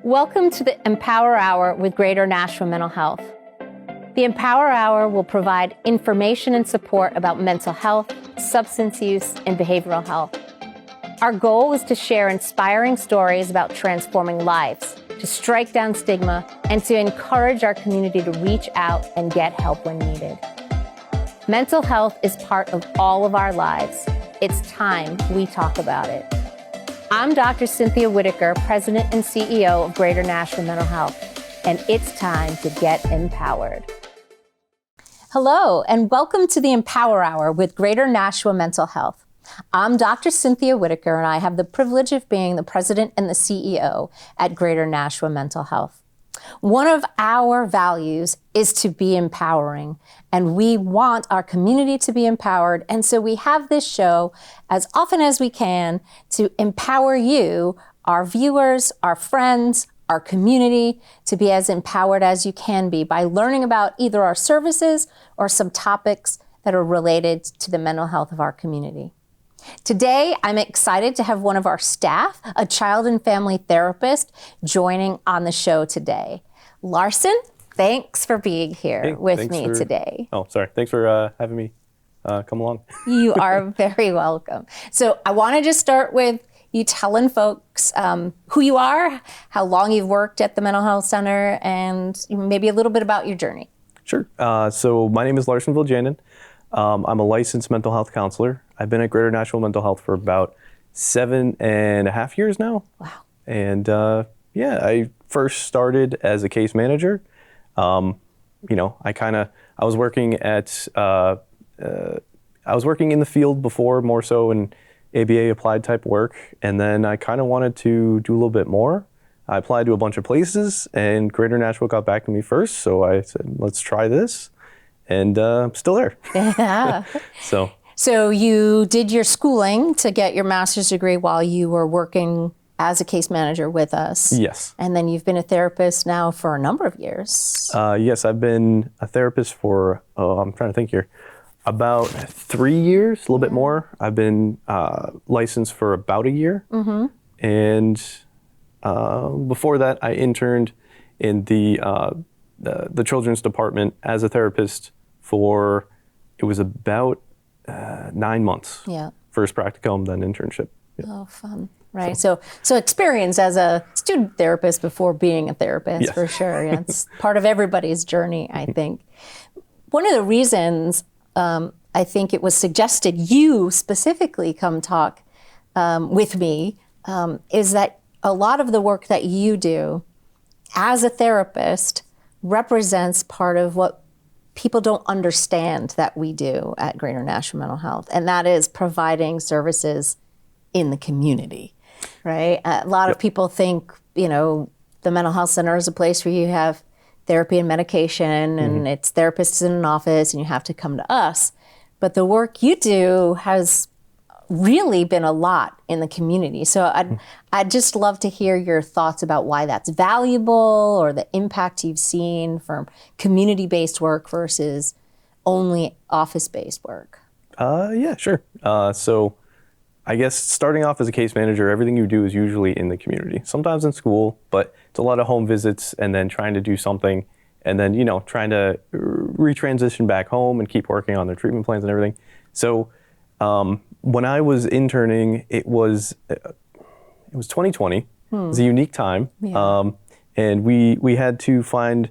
Welcome to the Empower Hour with Greater Nashua Mental Health. The Empower Hour will provide information and support about mental health, substance use, and behavioral health. Our goal is to share inspiring stories about transforming lives, to strike down stigma, and to encourage our community to reach out and get help when needed. Mental health is part of all of our lives. It's time we talk about it. I'm Dr. Cynthia Whitaker, President and CEO of Greater Nashua Mental Health, and it's time to get empowered. Hello, and welcome to the Empower Hour with Greater Nashua Mental Health. I'm Dr. Cynthia Whitaker, and I have the privilege of being the President and the CEO at Greater Nashua Mental Health. One of our values is to be empowering, and we want our community to be empowered. And so we have this show as often as we can to empower you, our viewers, our friends, our community, to be as empowered as you can be by learning about either our services or some topics that are related to the mental health of our community. Today, I'm excited to have one of our staff, a child and family therapist, joining on the show today. Larson, thanks for being here with me today. Oh, sorry. Thanks for having me come along. You are very welcome. So I want to just start with you telling folks who you are, how long you've worked at the Mental Health Center, and maybe a little bit about your journey. Sure. So my name is Larson Viljanen. I'm a licensed mental health counselor. I've been at Greater Nashua Mental Health for about 7.5 years now. Wow. And I first started as a case manager. I was working in the field before, more so in ABA applied type work. And then I kind of wanted to do a little bit more. I applied to a bunch of places, and Greater Nashua got back to me first. So I said, let's try this. And I'm still there. Yeah. So you did your schooling to get your master's degree while you were working as a case manager with us. Yes. And then you've been a therapist now for a number of years. Yes, I've been a therapist for, I'm trying to think here, about 3 years, a little bit more. I've been licensed for about a year. Mm-hmm. And before that, I interned in the children's department as a therapist for, it was about 9 months. Yeah. First practicum, then internship. Yeah. Oh, fun. Right. So experience as a student therapist before being a therapist, yes. For sure. Yeah, it's part of everybody's journey, I think. One of the reasons I think it was suggested you specifically come talk with me is that a lot of the work that you do as a therapist represents part of what people don't understand that we do at Greater Nashua Mental Health, and that is providing services in the community, right? A lot of people think, the mental health center is a place where you have therapy and medication, and it's therapists in an office, and you have to come to us. But the work you do has really been a lot in the community. So I'd just love to hear your thoughts about why that's valuable, or the impact you've seen from community-based work versus only office-based work. Yeah, sure. So I guess starting off as a case manager, everything you do is usually in the community, sometimes in school, but it's a lot of home visits and then trying to do something and then, trying to retransition back home and keep working on their treatment plans and everything. So when I was interning, it was 2020. It was a unique time. Yeah. And we had to find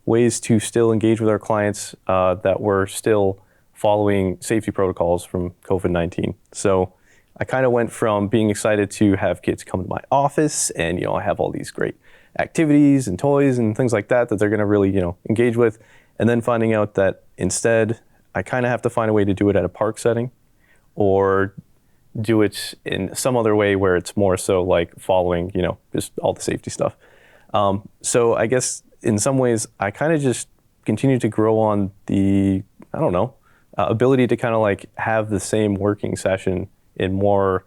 ways to still engage with our clients that were still following safety protocols from COVID-19. So I kind of went from being excited to have kids come to my office and, I have all these great activities and toys and things like that they're going to really, engage with. And then finding out that instead, I kind of have to find a way to do it at a park setting, or do it in some other way where it's more so like following, just all the safety stuff. So I guess in some ways, I kind of just continue to grow on the, ability to kind of like have the same working session in more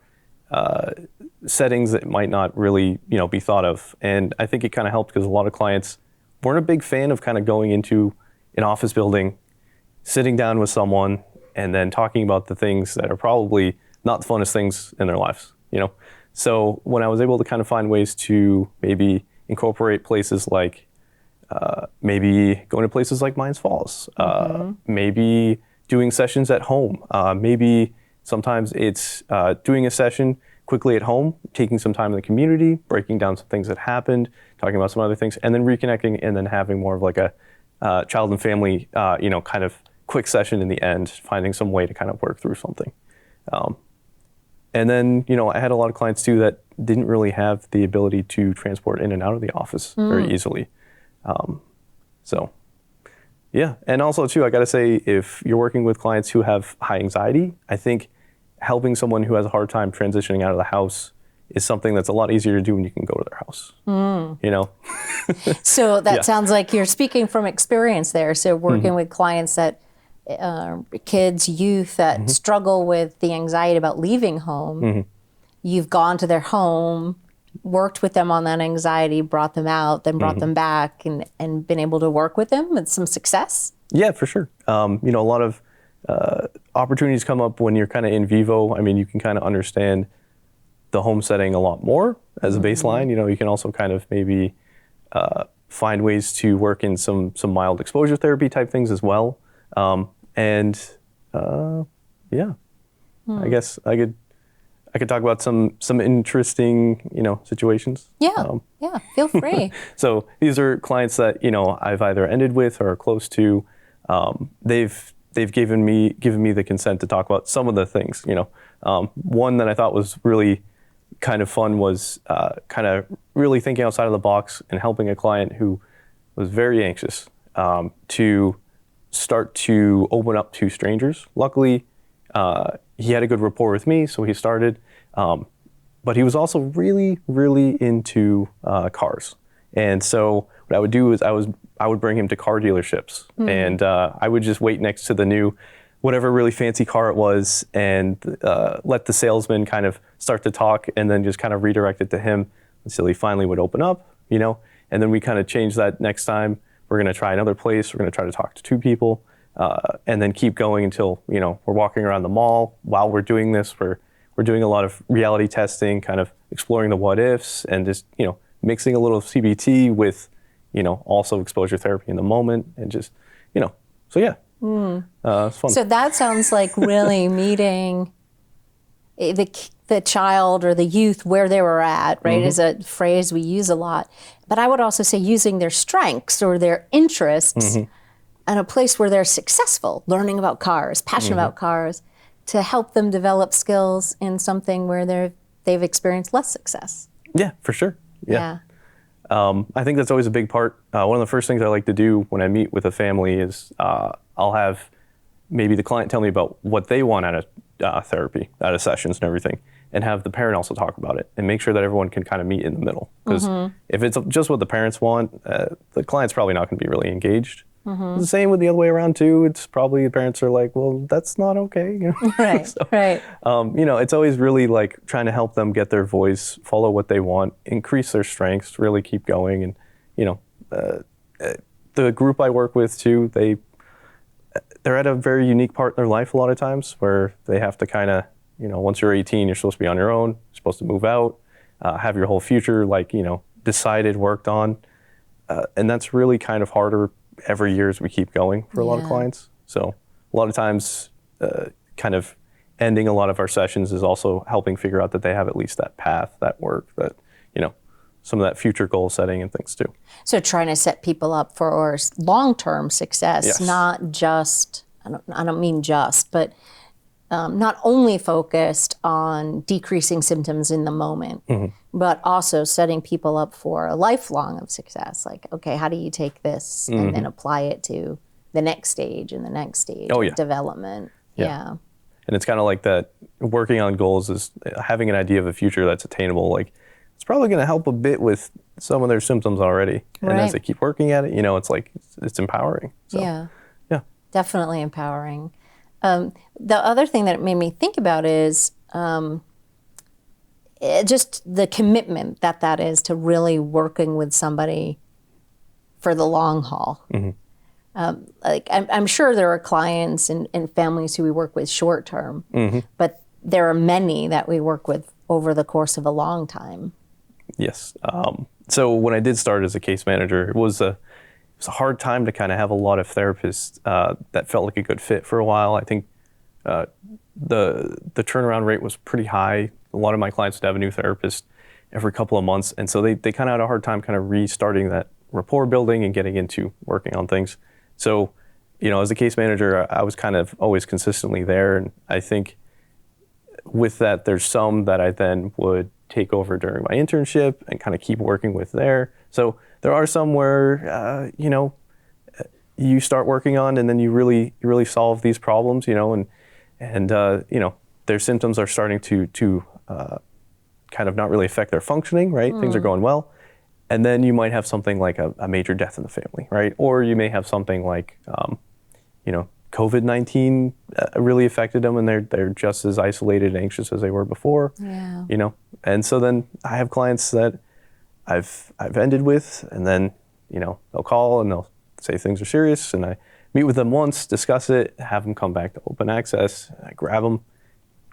settings that might not really, be thought of. And I think it kind of helped because a lot of clients weren't a big fan of kind of going into an office building, sitting down with someone, and then talking about the things that are probably not the funnest things in their lives, So when I was able to kind of find ways to maybe incorporate places like maybe going to places like Mines Falls, maybe doing sessions at home, maybe sometimes it's doing a session quickly at home, taking some time in the community, breaking down some things that happened, talking about some other things, and then reconnecting, and then having more of like a child and family, kind of quick session in the end, finding some way to kind of work through something. And then, I had a lot of clients too that didn't really have the ability to transport in and out of the office very easily. So, yeah. And also too, I got to say, if you're working with clients who have high anxiety, I think helping someone who has a hard time transitioning out of the house is something that's a lot easier to do when you can go to their house, So that sounds like you're speaking from experience there. So working with clients that, kids, youth that struggle with the anxiety about leaving home, you've gone to their home, worked with them on that anxiety, brought them out, then brought them back and been able to work with them with some success? Yeah, for sure. A lot of opportunities come up when you're kind of in vivo. I mean, you can kind of understand the home setting a lot more as a baseline. You can also kind of maybe find ways to work in some mild exposure therapy type things as well. I guess I could talk about some interesting, situations. Yeah, feel free. So these are clients that, I've either ended with or are close to. They've given me the consent to talk about some of the things, One that I thought was really kind of fun was kind of really thinking outside of the box and helping a client who was very anxious to start to open up to strangers. Luckily, he had a good rapport with me, so he started. But he was also really, really into cars. And so what I would do is I would bring him to car dealerships, and I would just wait next to the new, whatever really fancy car it was, and let the salesman kind of start to talk, and then just kind of redirect it to him until he finally would open up, and then we kind of change that next time. We're going to try another place. We're going to try to talk to two people, and then keep going until, we're walking around the mall. While we're doing this, we're doing a lot of reality testing, kind of exploring the what ifs, and just, mixing a little CBT with, also exposure therapy in the moment, and just, so yeah, it's fun. So that sounds like really meeting the child or the youth where they were at, right? Is a phrase we use a lot. But I would also say using their strengths or their interests in a place where they're successful, learning about cars, passionate about cars, to help them develop skills in something where they've experienced less success. Yeah, for sure. Yeah. I think that's always a big part. One of the first things I like to do when I meet with a family is I'll have maybe the client tell me about what they want out of therapy, out of sessions and everything, and have the parent also talk about it and make sure that everyone can kind of meet in the middle. Because if it's just what the parents want, the client's probably not going to be really engaged. The same with the other way around too. It's probably the parents are like, well, that's not okay. Right, so, right. It's always really like trying to help them get their voice, follow what they want, increase their strengths, really keep going. And, the group I work with too, they're at a very unique part in their life a lot of times where they have to kind of, once you're 18, you're supposed to be on your own, you're supposed to move out, have your whole future, decided, worked on. And that's really kind of harder every year as we keep going for a lot of clients. So a lot of times kind of ending a lot of our sessions is also helping figure out that they have at least that path, that work, that, some of that future goal setting and things too. So trying to set people up for long-term success, not just, I don't mean just, but not only focused on decreasing symptoms in the moment, but also setting people up for a lifelong of success. Like, okay, how do you take this and then apply it to the next stage and the next stage of development? Yeah. And it's kind of like that working on goals is having an idea of a future that's attainable. Like, it's probably going to help a bit with some of their symptoms already. And as they keep working at it, it's like, it's empowering. So, yeah. Definitely empowering. The other thing that it made me think about is just the commitment that is to really working with somebody for the long haul. I'm sure there are clients and families who we work with short term, but there are many that we work with over the course of a long time. Yes. So when I did start as a case manager, it was a hard time to kind of have a lot of therapists that felt like a good fit for a while. I think the turnaround rate was pretty high. A lot of my clients would have a new therapist every couple of months, and so they kind of had a hard time kind of restarting that rapport building and getting into working on things. So, as a case manager, I was kind of always consistently there, and I think with that, there's some that I then would take over during my internship and kind of keep working with there. So there are some where, you start working on and then you really solve these problems, and their symptoms are starting to kind of not really affect their functioning, right? Things are going well. And then you might have something like a major death in the family, right? Or you may have something like, COVID-19 really affected them and they're just as isolated and anxious as they were before, And so then I have clients that I've ended with, and then, they'll call and they'll say things are serious, and I meet with them once, discuss it, have them come back to open access, I grab them,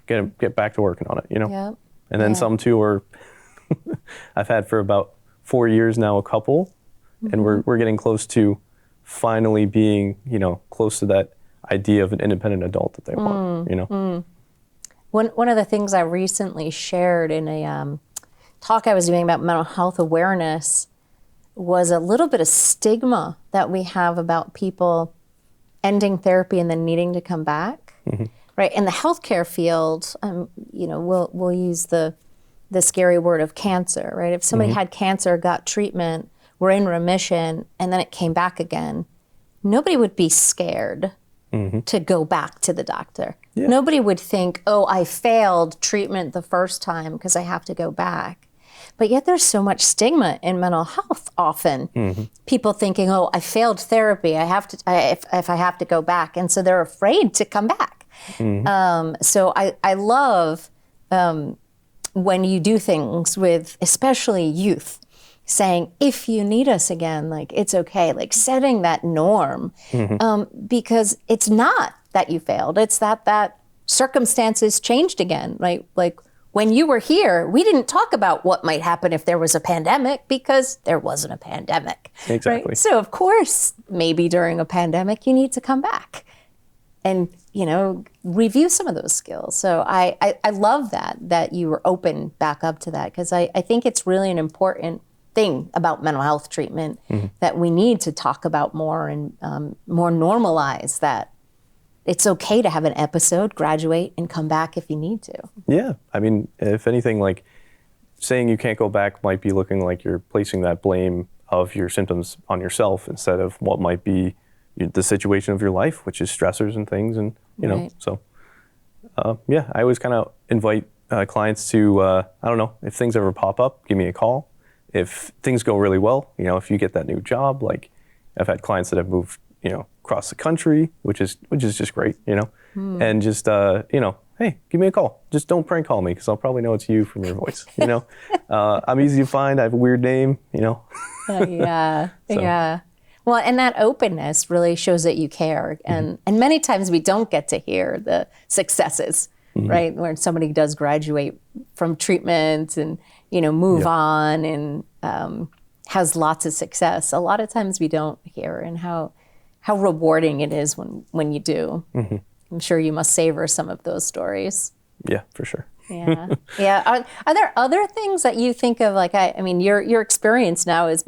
get back to working on it, Yep. And then some too are, I've had for about 4 years now, a couple, and we're getting close to finally being, close to that idea of an independent adult that they want, One of the things I recently shared in a talk I was doing about mental health awareness was a little bit of stigma that we have about people ending therapy and then needing to come back. Right. In the healthcare field, we'll use the scary word of cancer, right? If somebody had cancer, got treatment, were in remission, and then it came back again, nobody would be scared to go back to the doctor. Yeah. Nobody would think, oh, I failed treatment the first time because I have to go back. But yet there's so much stigma in mental health often. People thinking, oh, I failed therapy, if I have to go back. And so they're afraid to come back. So I love when you do things with especially youth, saying, if you need us again, like, it's okay, like setting that norm, because it's not that you failed, it's that circumstances changed again, right? Like when you were here, we didn't talk about what might happen if there was a pandemic because there wasn't a pandemic. Exactly. Right? So of course, maybe during a pandemic, you need to come back and, review some of those skills. So I love that you were open back up to that, because I think it's really an important thing about mental health treatment that we need to talk about more and more normalize that it's okay to have an episode, graduate, and come back if you need to. Yeah. I mean, if anything, like saying you can't go back might be looking like you're placing that blame of your symptoms on yourself instead of what might be the situation of your life, which is stressors and things. And, so, I always kind of invite clients to, I don't know, if things ever pop up, give me a call. If things go really well, if you get that new job, like I've had clients that have moved, across the country, which is just great, and just, hey, give me a call. Just don't prank call me because I'll probably know it's you from your voice, I'm easy to find. I have a weird name, Yeah. Well, and that openness really shows that you care. And many times we don't get to hear the successes, right? When somebody does graduate from treatment and, move on and has lots of success. A lot of times we don't hear, and how rewarding it is when you do. I'm sure you must savor some of those stories. Yeah, for sure. Yeah. Yeah. Are there other things that you think of? Like, I mean, your experience now is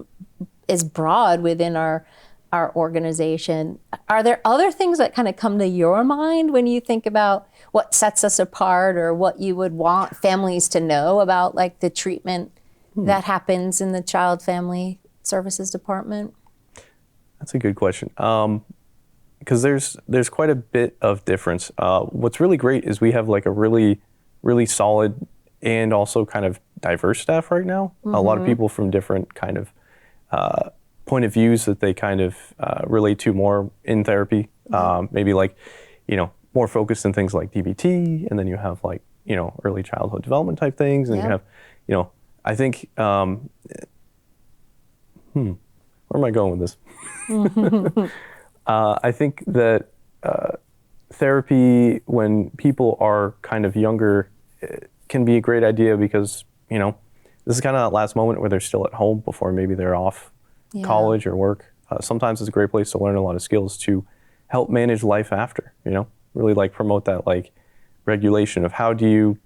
broad within our organization. Are there other things that kind of come to your mind when you think about what sets us apart, or what you would want families to know about, like the treatment that happens in the Child Family Services Department? That's a good question. Because there's quite a bit of difference. What's really great is we have like a really, really solid and also kind of diverse staff right now. A lot of people from different kind of point of views that they kind of relate to more in therapy. Maybe like, more focused in things like DBT, and then you have like, early childhood development type things, and you have, I think, where am I going with this? I think that therapy, when people are kind of younger, can be a great idea because, this is kind of that last moment where they're still at home before maybe they're off college or work. Sometimes it's a great place to learn a lot of skills to help manage life after, really like promote that like regulation of how do you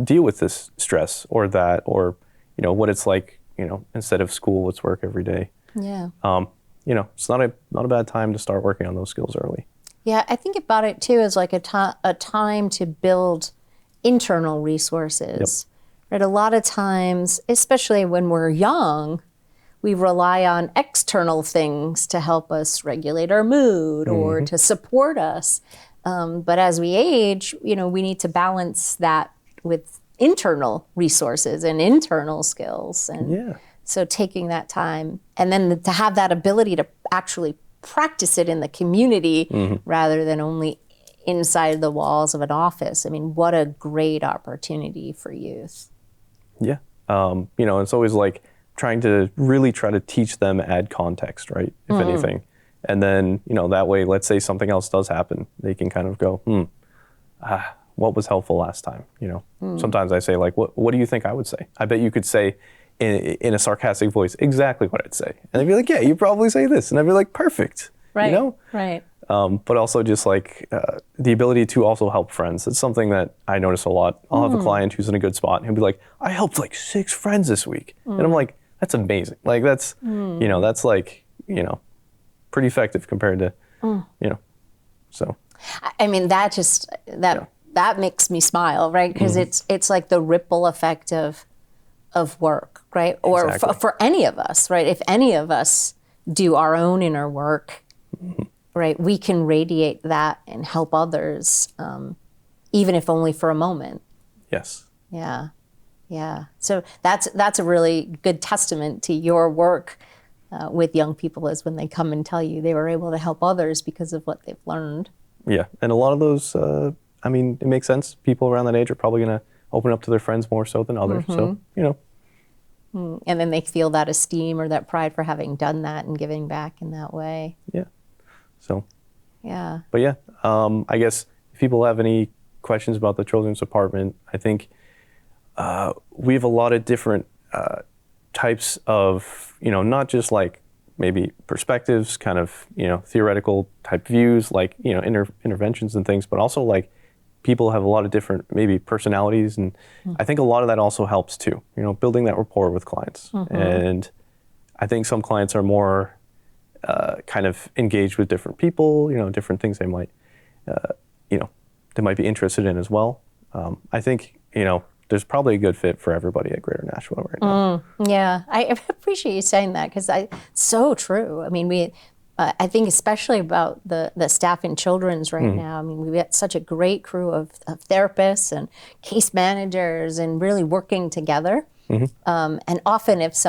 deal with this stress or that, or, what it's like, instead of school, it's work every day. Yeah. It's not a bad time to start working on those skills early. Yeah, I think about it too as like a time to build internal resources. Right? A lot of times, especially when we're young, we rely on external things to help us regulate our mood or to support us. But as we age, we need to balance that with internal resources and internal skills. And so taking that time and then to have that ability to actually practice it in the community rather than only inside the walls of an office. I mean, what a great opportunity for youth. Yeah. It's always like try to teach them, add context, right? If anything. And then, that way, let's say something else does happen, they can kind of go, what was helpful last time? Sometimes I say like, what do you think I would say? I bet you could say in a sarcastic voice exactly what I'd say. And they'd be like, yeah, you probably say this. And I'd be like, perfect. Right. Right. But also just like the ability to also help friends. It's something that I notice a lot. I'll have a client who's in a good spot and he'll be like, I helped like 6 friends this week. And I'm like, that's amazing. Like that's, that's like, pretty effective compared to, so. I mean, that makes me smile, right? Because it's like the ripple effect of work, right? Or Exactly. for any of us, right? If any of us do our own inner work, right, we can radiate that and help others, even if only for a moment. Yes. Yeah, yeah. So that's a really good testament to your work with young people, is when they come and tell you they were able to help others because of what they've learned. Yeah, and a lot of those, it makes sense. People around that age are probably going to open up to their friends more so than others. So, And then they feel that esteem or that pride for having done that and giving back in that way. Yeah. So. Yeah. But yeah, I guess if people have any questions about the children's department, I think we have a lot of different types of, not just like maybe perspectives, kind of, theoretical type views, like, interventions and things, but also like people have a lot of different maybe personalities. And I think a lot of that also helps too, building that rapport with clients. And I think some clients are more kind of engaged with different people, different things they might, they might be interested in as well. I think, there's probably a good fit for everybody at Greater Nashville right now. Yeah, I appreciate you saying that, because it's so true. I mean, I think especially about the staff in children's right now. I mean, we've got such a great crew of therapists and case managers and really working together. And often if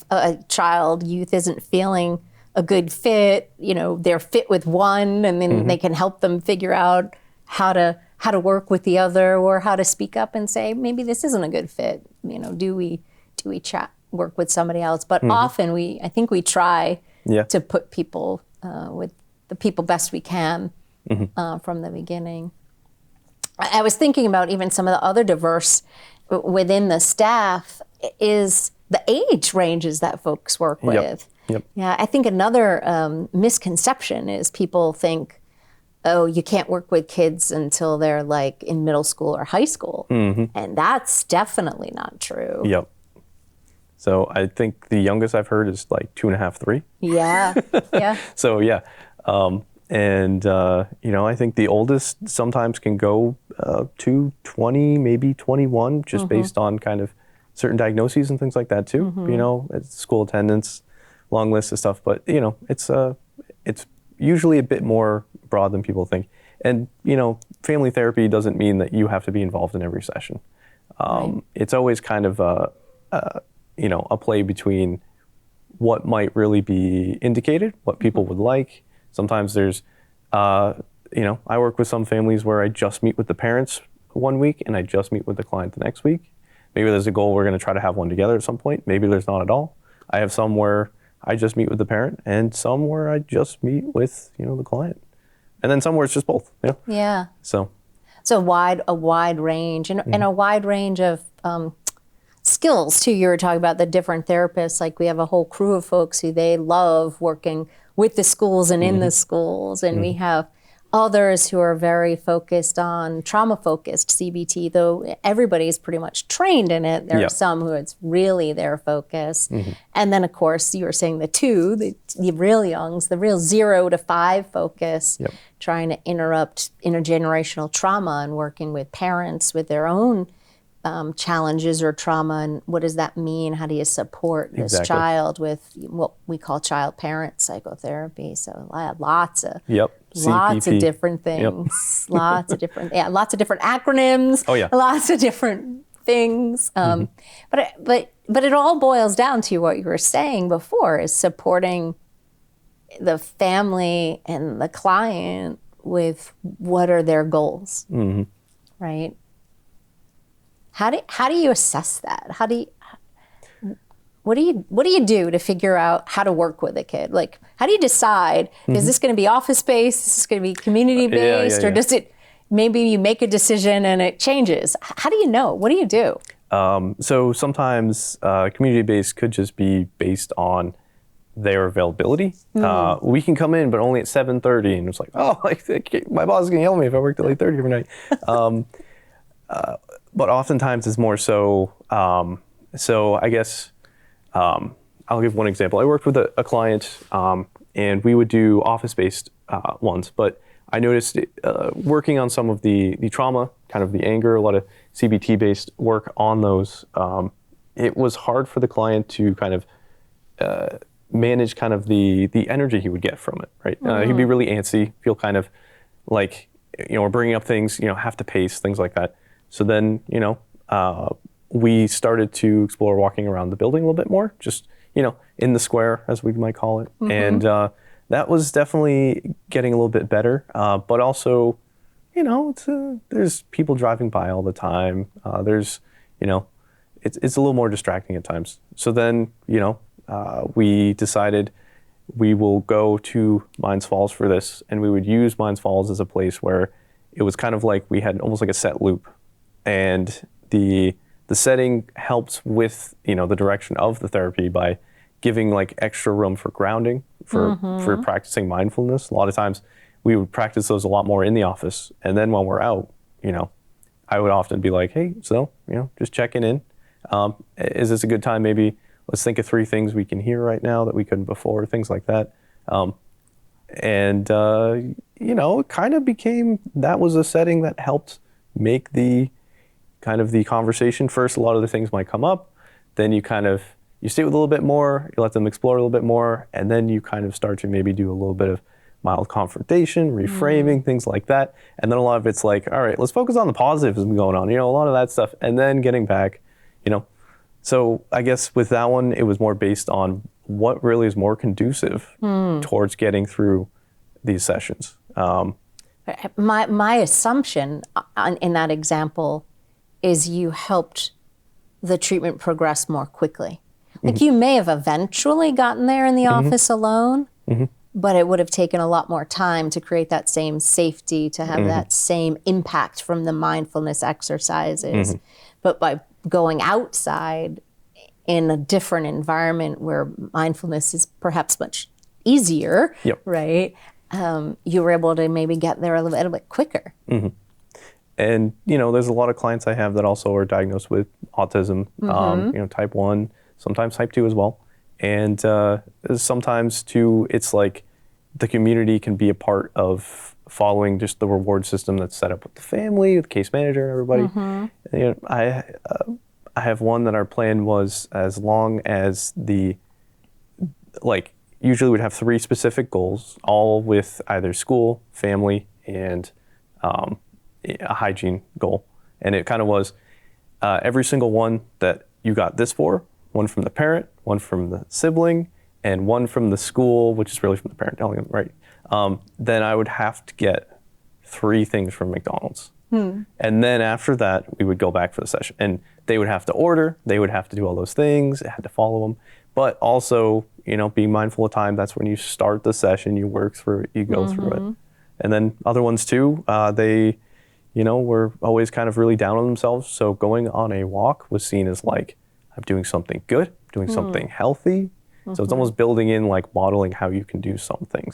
a child, youth isn't feeling a good fit, they're fit with one, and then they can help them figure out how to work with the other, or how to speak up and say, maybe this isn't a good fit. Do we work with somebody else? But often I think we try to put people with the people best we can from the beginning. I was thinking about even some of the other diverse within the staff is the age ranges that folks work with. Yeah, I think another misconception is people think, oh, you can't work with kids until they're like in middle school or high school. And that's definitely not true. Yep. So I think the youngest I've heard is like 2.5, 3. Yeah, yeah. So yeah. I think the oldest sometimes can go to 20, maybe 21, just based on kind of certain diagnoses and things like that too. It's school attendance, long list of stuff. But, it's usually a bit more broad than people think. And, family therapy doesn't mean that you have to be involved in every session. It's always kind of a play between what might really be indicated, what people would like. Sometimes there's, I work with some families where I just meet with the parents one week and I just meet with the client the next week. Maybe there's a goal we're going to try to have one together at some point. Maybe there's not at all. I have some where I just meet with the parent, and some where I just meet with, the client. And then some where it's just both. Yeah. So a wide range, and a wide range of skills too. You were talking about the different therapists. Like we have a whole crew of folks who they love working with the schools and in the schools. And we have others who are very focused on trauma-focused CBT, though everybody's pretty much trained in it. There are some who it's really their focus. And then, of course, you were saying the real youngs, the real 0 to 5 focus, trying to interrupt intergenerational trauma and working with parents with their own challenges or trauma, and what does that mean? How do you support this child with what we call child-parent psychotherapy? So lots of different things, lots of different acronyms, lots of different things. But it all boils down to what you were saying before: is supporting the family and the client with what are their goals, right? How do you assess that? What do you do to figure out how to work with a kid? Like, how do you decide, is this going to be office-based? Is this going to be community-based? Or does it, maybe you make a decision and it changes? How do you know? What do you do? So sometimes community-based could just be based on their availability. We can come in, but only at 7:30, and it's like, oh, like my boss is going to yell at me if I work till 8:30 every night. But oftentimes it's more so, so I guess I'll give one example. I worked with a client and we would do office-based ones, but I noticed working on some of the trauma, kind of the anger, a lot of CBT-based work on those, it was hard for the client to kind of manage kind of the energy he would get from it, right? He'd be really antsy, feel kind of like, we're bringing up things, have to pace, things like that. So then, we started to explore walking around the building a little bit more, just, in the square, as we might call it. And that was definitely getting a little bit better. But also, there's people driving by all the time. There's, it's a little more distracting at times. So then, we decided we will go to Mines Falls for this. And we would use Mines Falls as a place where it was kind of like we had almost like a set loop. And the setting helps with, the direction of the therapy by giving like extra room for grounding, for practicing mindfulness. A lot of times we would practice those a lot more in the office. And then when we're out, I would often be like, hey, so, just checking in. Is this a good time? Maybe let's think of 3 things we can hear right now that we couldn't before, things like that. It kind of became, that was a setting that helped make the conversation. First, a lot of the things might come up, then you stay with a little bit more, you let them explore a little bit more, and then you kind of start to maybe do a little bit of mild confrontation, reframing, things like that. And then a lot of it's like, all right, let's focus on the positives going on, a lot of that stuff, and then getting back, So I guess with that one, it was more based on what really is more conducive towards getting through these sessions. My assumption in that example is you helped the treatment progress more quickly. Like you may have eventually gotten there in the office alone, but it would have taken a lot more time to create that same safety, to have that same impact from the mindfulness exercises. But by going outside in a different environment where mindfulness is perhaps much easier, right? You were able to maybe get there a little bit quicker. And, there's a lot of clients I have that also are diagnosed with autism, type 1, sometimes type 2 as well. And sometimes, too, it's like the community can be a part of following just the reward system that's set up with the family, with the case manager, and everybody. I have one that our plan was, as long as usually we'd have 3 specific goals, all with either school, family, and a hygiene goal. And it kind of was every single one that you got this for, one from the parent, one from the sibling, and one from the school, which is really from the parent telling them, right? Then I would have to get 3 things from McDonald's. And then after that, we would go back for the session. And they would have to order, they would have to do all those things, it had to follow them. But also, being mindful of time, that's when you start the session, you work through it, you go through it. And then other ones too, they were always kind of really down on themselves. So going on a walk was seen as like I'm doing something good, doing something healthy. So it's almost building in, like, modeling how you can do some things.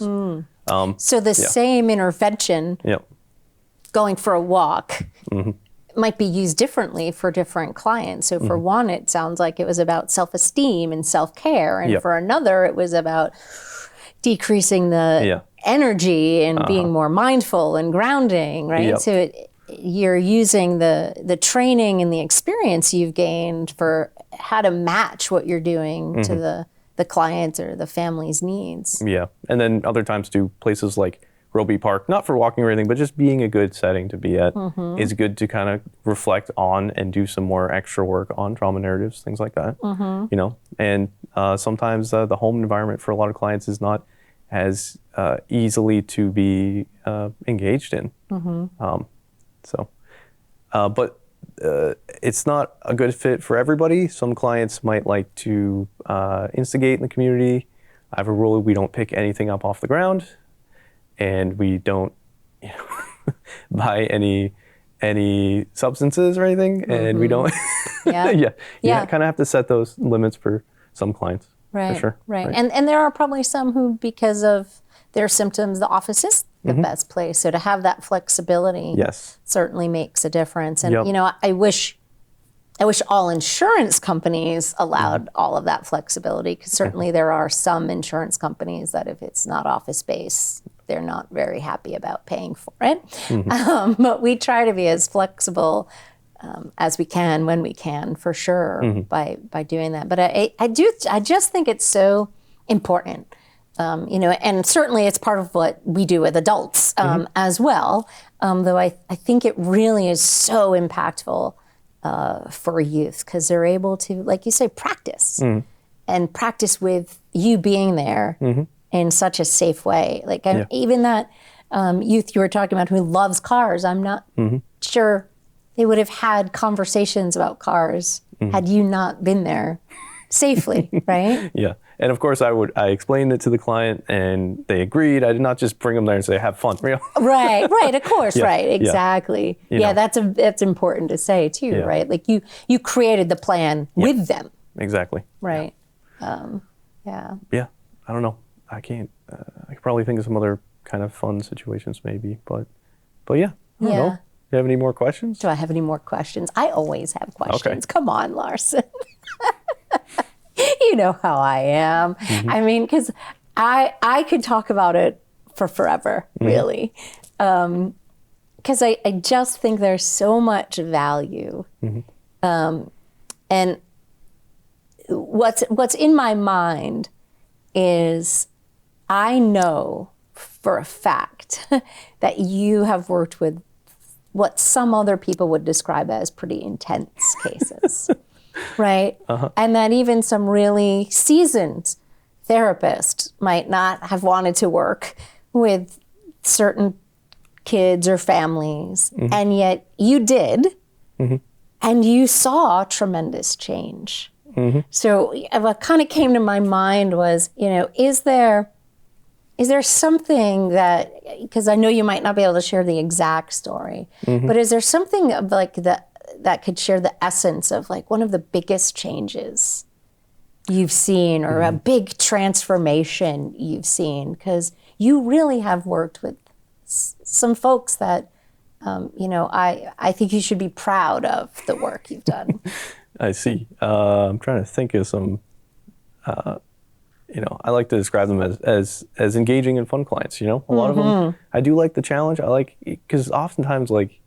So the same intervention, Yep. going for a walk, might be used differently for different clients. So for one, it sounds like it was about self-esteem and self-care. And Yep. for another, it was about decreasing the energy and being more mindful and grounding, right? Yep. So you're using the training and the experience you've gained for how to match what you're doing to the clients or the family's needs. Yeah. And then other times too, places like Roby Park, not for walking or anything, but just being a good setting to be at is good to kind of reflect on and do some more extra work on trauma narratives, things like that. You know, and sometimes the home environment for a lot of clients is not as easily to be engaged in. But it's not a good fit for everybody. Some clients might like to instigate in the community. I have a rule: we don't pick anything up off the ground, and we don't buy any substances or anything, and we don't. You kind of have to set those limits for some clients. Right, for sure. right. And there are probably some who, because of their symptoms, the office is the best place. So to have that flexibility certainly makes a difference. And you know, I wish all insurance companies allowed all of that flexibility, because certainly there are some insurance companies that if it's not office space, they're not very happy about paying for it. But we try to be as flexible as we can when we can, for sure, by doing that. But I just think it's so important, you know, and certainly it's part of what we do with adults as well. Though I think it really is so impactful for youth, because they're able to, like you say, practice and practice with you being there in such a safe way. Like even that youth you were talking about who loves cars, I'm not sure they would have had conversations about cars had you not been there safely, right? Yeah. And of course, I explained it to the client and they agreed. I did not just bring them there and say, have fun. Right, of course, right, exactly. Yeah, that's important to say too, right? Like you created the plan with them. Exactly. Right. Yeah, I don't know. I can't, I could probably think of some other kind of fun situations maybe, but yeah, I don't know. Do you have any more questions? Do I have any more questions? I always have questions. Okay. Come on, Larson. You know how I am. I mean, because I could talk about it for forever, really. Because I just think there's so much value. And what's in my mind is I know for a fact that you have worked with what some other people would describe as pretty intense cases, right? And that even some really seasoned therapists might not have wanted to work with certain kids or families, and yet you did, and you saw tremendous change. So what kind of came to my mind was, you know, is there something that, because I know you might not be able to share the exact story, but is there something of like that could share the essence of like one of the biggest changes you've seen, or a big transformation you've seen? Because you really have worked with some folks that, you know, I think you should be proud of the work you've done. I see. I'm trying to think of some, you know, I like to describe them as engaging and fun clients, you know? A lot of them, I do like the challenge. I like, because oftentimes, like,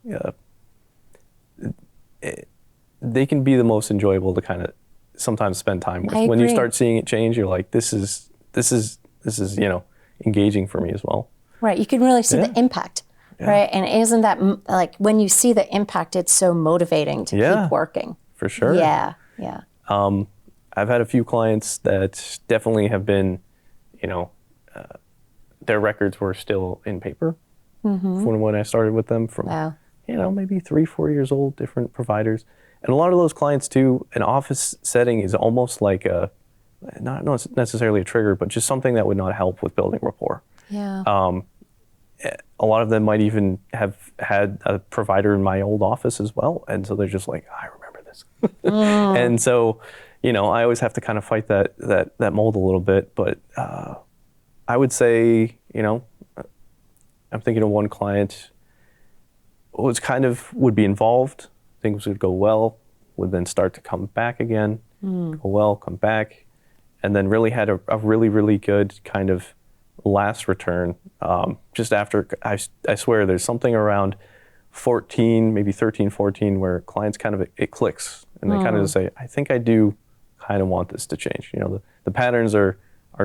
they can be the most enjoyable to kind of sometimes spend time with. When you start seeing it change, you're like, this is, you know, engaging for me as well. Right, you can really see the impact, right? And isn't that, like, when you see the impact, it's so motivating to keep working. For sure. Yeah. I've had a few clients that definitely have been, you know, their records were still in paper from when I started with them, from, you know, maybe 3-4 years old, different providers. And a lot of those clients too, an office setting is almost like not necessarily a trigger, but just something that would not help with building rapport. A lot of them might even have had a provider in my old office as well. And so they're just like, I remember this. And so, I always have to kind of fight that mold a little bit. But I would say, I'm thinking of one client who would be involved, things would go well, would then start to come back again, go well, come back, and then really had a really, really good kind of last return. Just after, I swear there's something around 14, maybe 13, 14, where clients it clicks and they kind of just say, I think I do kind of want this to change. The patterns are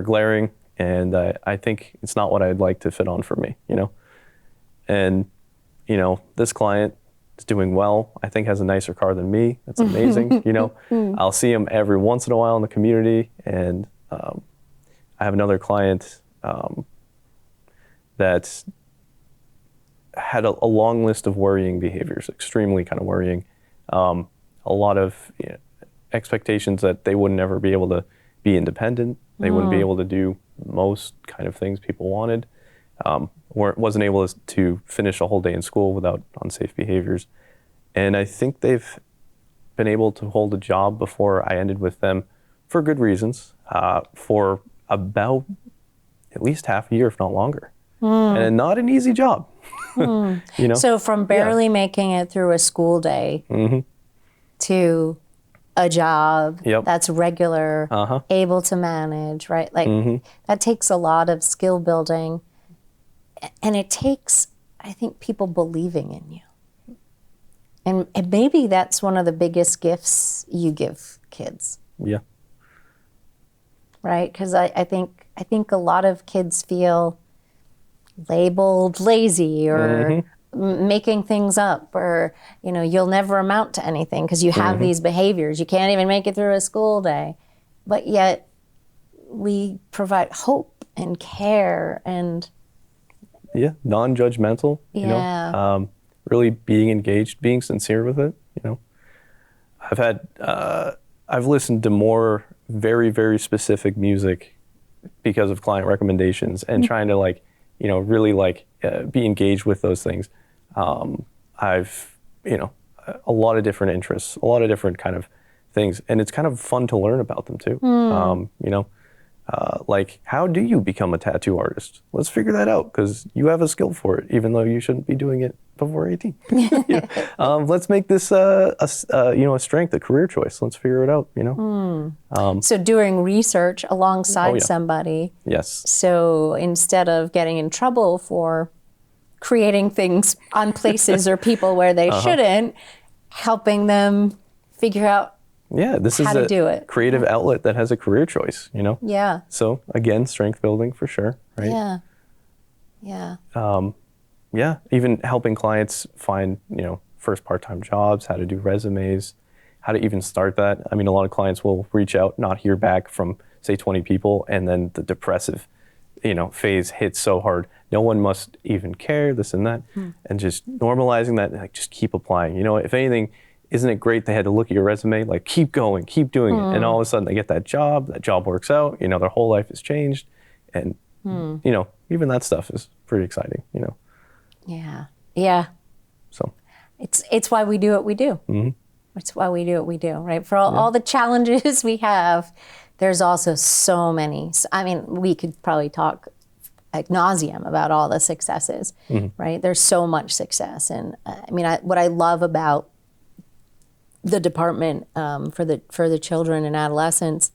glaring, and I think it's not what I'd like to fit on for me, And, this client is doing well, I think has a nicer car than me. That's amazing. I'll see him every once in a while in the community. And I have another client that had a long list of worrying behaviors, extremely kind of worrying. A lot of expectations that they would never be able to be independent. They wouldn't be able to do most kind of things people wanted. Wasn't able to finish a whole day in school without unsafe behaviors. And I think they've been able to hold a job before I ended with them for good reasons, for about at least half a year, if not longer. And not an easy job. So from barely making it through a school day to a job that's regular, able to manage, right? Like that takes a lot of skill building, and it takes, I think, people believing in you. And maybe that's one of the biggest gifts you give kids. Yeah. Right? Because I think a lot of kids feel labeled lazy or making things up, or you'll never amount to anything because you have these behaviors. You can't even make it through a school day. But yet we provide hope and care and non-judgmental, really being engaged, being sincere with it. I've listened to more very, very specific music because of client recommendations and trying to really be engaged with those things. I've, a lot of different interests, a lot of different kind of things, and it's kind of fun to learn about them too. Like, how do you become a tattoo artist? Let's figure that out, because you have a skill for it, even though you shouldn't be doing it before 18. Let's make this a strength, a career choice. Let's figure it out. So doing research alongside somebody. Yes. So instead of getting in trouble for creating things on places or people where they shouldn't, helping them figure out this is a creative outlet that has a career choice, Yeah. So again, strength building for sure, right? Yeah. Even helping clients find, first part-time jobs, how to do resumes, how to even start that. I mean, a lot of clients will reach out, not hear back from, say, 20 people, and then the depressive, phase hits so hard. No one must even care, this and that. And just normalizing that, just keep applying. If anything, isn't it great they had to look at your resume, keep going, keep doing it. And all of a sudden they get that job works out, their whole life has changed. And, even that stuff is pretty exciting, Yeah. Yeah. So it's why we do what we do. It's why we do what we do, right? For all the challenges we have, there's also so many. I mean, we could probably talk ad nauseum about all the successes, right? There's so much success. And what I love about the department for the children and adolescents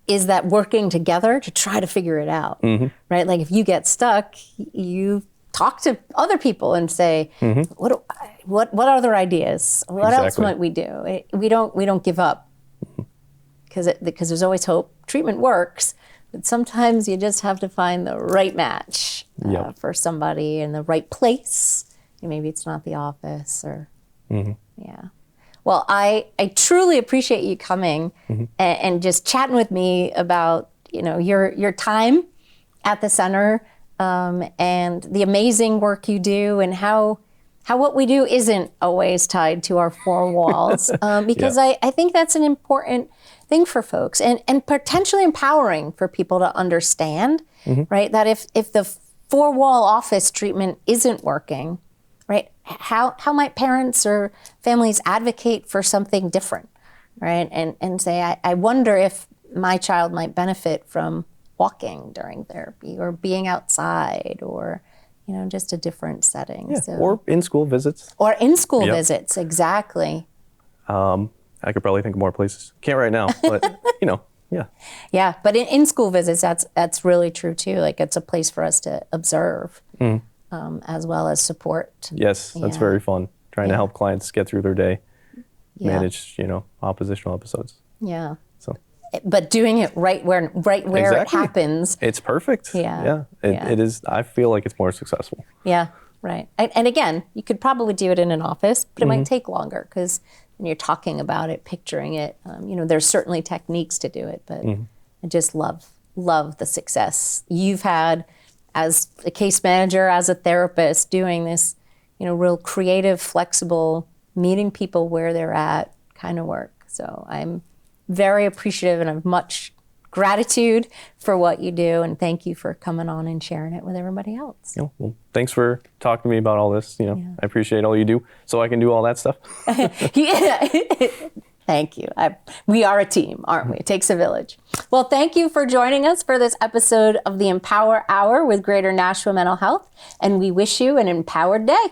is that working together to try to figure it out, right? Like if you get stuck, you talk to other people and say, what other ideas? What else might we do? We don't give up because there's always hope. Treatment works, but sometimes you just have to find the right match for somebody in the right place. Maybe it's not the office or. Yeah. Well, I truly appreciate you coming and just chatting with me about, your time at the center and the amazing work you do and how what we do isn't always tied to our four walls because I think that's an important thing for folks and potentially empowering for people to understand, right? That if the four-wall office treatment isn't working, right? How might parents or families advocate for something different, right? And say, I wonder if my child might benefit from walking during therapy or being outside or, just a different setting. Yeah. So, Or in-school visits. or in-school Yep. visits, exactly. I could probably think of more places. Can't right now, but yeah. Yeah, but in school visits, that's really true too. Like it's a place for us to observe as well as support. Yes, that's Yeah. very fun. Trying to help clients get through their day, Yeah. manage, oppositional episodes. Yeah, So but doing it right where it Exactly. happens. it's perfect. Yeah. Yeah. It is. I feel like it's more successful. Yeah, right. And again, you could probably do it in an office, but it might take longer because when you're talking about it, picturing it, there's certainly techniques to do it, but I just love the success you've had as a case manager, as a therapist, doing this, real creative, flexible, meeting people where they're at kind of work. So I'm very appreciative and I have much gratitude for what you do, and thank you for coming on and sharing it with everybody else. Well, thanks for talking to me about all this. I appreciate all you do, so I can do all that stuff. Yeah. Thank you. We are a team, aren't we? It takes a village. Well, thank you for joining us for this episode of the Empower Hour with Greater Nashville Mental Health, and we wish you an empowered day.